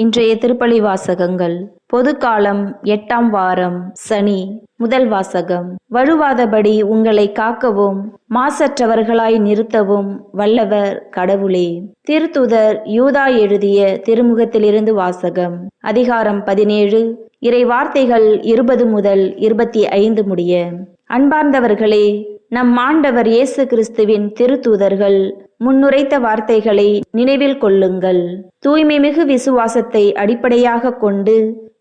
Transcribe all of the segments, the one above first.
இன்றைய திருப்பலி வாசகங்கள். பொதுக்காலம் 8ஆம் வாரம் சனி. முதல் வாசகம். வழுவாதபடி உங்களை காக்கவும் மாசற்றவர்களாய் நிறுத்தவும் வல்லவர் கடவுளே. திருத்தூதர் யூதா எழுதிய திருமுகத்திலிருந்து வாசகம். அதிகாரம் 17, இறை வார்த்தைகள் 20 முதல் 25 முடிய. அன்பார்ந்தவர்களே, நம் ஆண்டவர் இயேசு கிறிஸ்துவின் திருத்தூதர்கள் முன்னுரைத்த வார்த்தைகளை நினைவில் கொள்ளுங்கள். தூய்மைமிகு விசுவாசத்தை அடிப்படையாக கொண்டு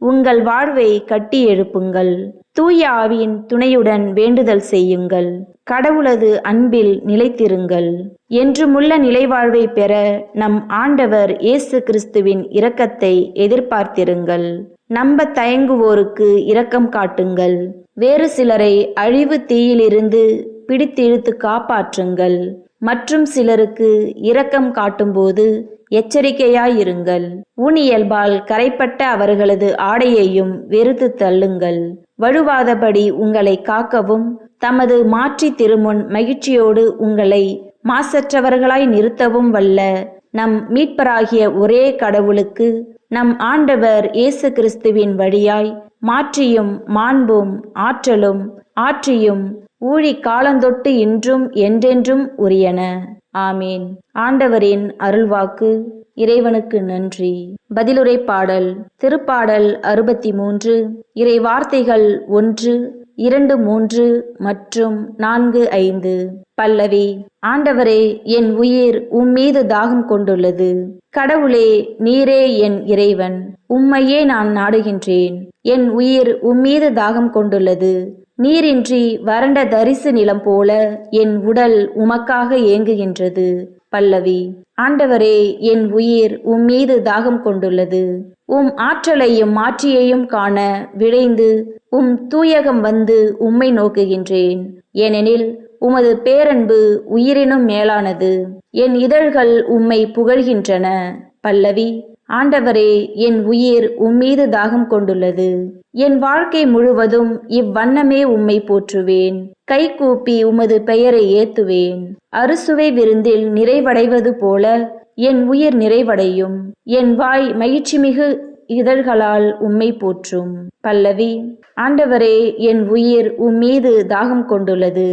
உங்கள் வாழ்வை கட்டி எழுப்புங்கள். தூய ஆவியின் துணையுடன் வேண்டுதல் செய்யுங்கள். கடவுளது அன்பில் நிலைத்திருங்கள். என்றுமுள்ள நிலைவாழ்வை பெற நம் ஆண்டவர் இயேசு கிறிஸ்துவின் இரக்கத்தை எதிர்பார்த்திருங்கள். நம்ப தயங்குவோருக்கு இரக்கம் காட்டுங்கள். வேறு சிலரை அழிவு தீயிலிருந்து பிடித்திழுத்து காப்பாற்றுங்கள். மற்றும் சிலருக்கு இரக்கம் காட்டும்போது எச்சரிக்கையாயிருங்கள். ஊனியல்பால் கரைப்பட்ட அவர்களது ஆடையையும் வெறுத்து தள்ளுங்கள். வழுவாதபடி உங்களை காக்கவும் தமது மாற்றி திருமுன் மகிழ்ச்சியோடு உங்களை மாசற்றவர்களாய் நிறுத்தவும் வல்ல நம் மீட்பராகிய ஒரே கடவுளுக்கு நம் ஆண்டவர் இயேசு கிறிஸ்துவின் வழியாய் மாற்றியும் மாண்பும் ஆற்றலும் ஆற்றியும் ஊழி காலந்தொட்டு இன்றும் என்றென்றும் உரியன. ஆமீன். ஆண்டவரின் அருள்வாக்கு. இறைவனுக்கு நன்றி. பதிலுரை பாடல். திருப்பாடல் 63, இறை வார்த்தைகள் 1, 2, 3 மற்றும் 4, 5. பல்லவி. ஆண்டவரே, என் உயிர் உம்மீது தாகம் கொண்டுள்ளது. கடவுளே, நீரே என் இறைவன், உம்மையே நான் நாடுகின்றேன். என் உயிர் உம்மீது தாகம் கொண்டுள்ளது. நீரின்றி வறண்ட தரிசு நிலம் போல என் உடல் உமக்காக ஏங்குகின்றது. பல்லவி. ஆண்டவரே, என் உயிர் உம்மீது தாகம் கொண்டுள்ளது. உம் ஆற்றலையும் மாற்றியையும் காண விழைந்து உம் தூயகம் வந்து உம்மை நோக்குகின்றேன். ஏனெனில் உமது பேரன்பு உயிரினும் மேலானது. என் இதழ்கள் உம்மை புகழ்கின்றன. பல்லவி. ஆண்டவரே, என் உயிர் உம்மீது தாகம் கொண்டுள்ளது. என் வாழ்க்கை முழுவதும் இவ்வண்ணமே உம்மை போற்றுவேன். கைகூப்பி உமது பெயரை ஏத்துவேன். அறுசுவை விருந்தில் நிறைவடைவது போல என் உயிர் நிறைவடையும். என் வாய் மகிழ்ச்சிமிகு இதழ்களால் உம்மை போற்றும். பல்லவி. ஆண்டவரே, என் உயிர் உம்மீது தாகம் கொண்டுள்ளது.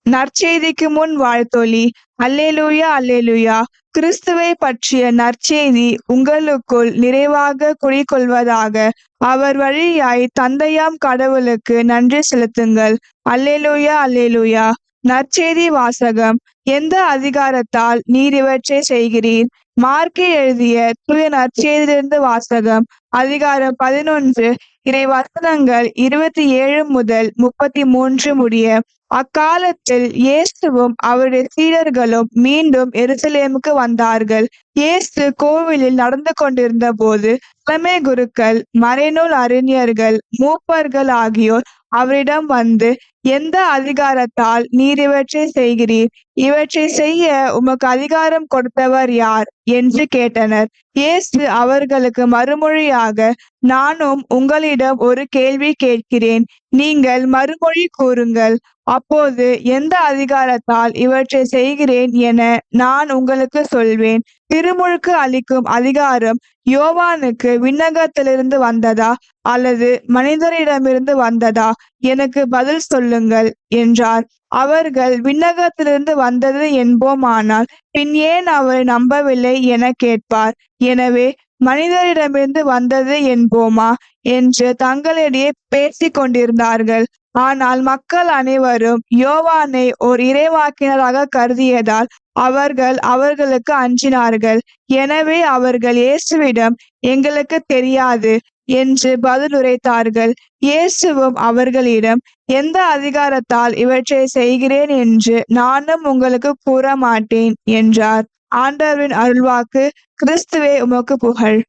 நற்செய்திக்கு முன் வாழ்த்தொலி. அல்லேலூயா, அல்லேலூயா. கிறிஸ்துவை பற்றிய நற்செய்தி உங்களுக்குள் நிறைவாக குடிகொள்வதாக. அவர் வழியாய் தந்தையாம் கடவுளுக்கு நன்றி செலுத்துங்கள். அல்லேலூயா, அல்லேலூயா. நற்செய்தி வாசகம். எந்த அதிகாரத்தால் நீர் இவற்றை செய்கிறீர்? மார்க்கு எழுதிய தூய நற்செய்தியிலிருந்து வாசகம். அதிகாரம் 11, இறை வசனங்கள் 27 முதல் 33 முடிய. அக்காலத்தில் இயேசுவும் அவருடைய சீடர்களும் மீண்டும் எருசலேமுக்கு வந்தார்கள். இயேசு கோவிலில் நடந்து கொண்டிருந்த போது தலைமை குருக்கள், மறைநூல் அறிஞர்கள், மூப்பர்கள் ஆகியோர் அவரிடம் வந்து, எந்த அதிகாரத்தால் நீர் இவற்றை செய்கிறீர்? இவற்றை செய்ய உமக்கு அதிகாரம் கொடுத்தவர் யார் என்று கேட்டனர். இயேசு அவர்களுக்கு மறுமொழியாக, நானும் உங்களிடம் ஒரு கேள்வி கேட்கிறேன், நீங்கள் மறுமொழி கூறுங்கள். அப்போது எந்த அதிகாரத்தால் இவற்றை செய்கிறேன் என நான் உங்களுக்கு சொல்வேன். திருமுழுக்கு அளிக்கும் அதிகாரம் யோவானுக்கு விண்ணகத்திலிருந்து வந்ததா அல்லது மனிதரிடமிருந்து வந்ததா? எனக்கு பதில் சொல்லுங்கள் என்றார். அவர்கள் விண்ணகத்திலிருந்து வந்தது என்போமானால் பின் ஏன் அவரை நம்பவில்லை என கேட்பார். எனவே மனிதரிடமிருந்து வந்தது என்போமா என்று தங்களிடையே பேசிக் கொண்டிருந்தார்கள். ஆனால் மக்கள் அனைவரும் யோவானை ஓர் இறைவாக்கினராக கருதியதால் அவர்கள் அவர்களுக்கு அஞ்சினார்கள். எனவே அவர்கள் இயேசுவிடம், எங்களுக்கு தெரியாது என்று பதிலுரைத்தார்கள். இயேசுவும் அவர்களிடம், எந்த அதிகாரத்தால் இவற்றை செய்கிறேன் என்று நானும் உங்களுக்கு கூற மாட்டேன் என்றார். ஆண்டவரின் அருள்வாக்கு. கிறிஸ்துவே உமக்கு புகழ்.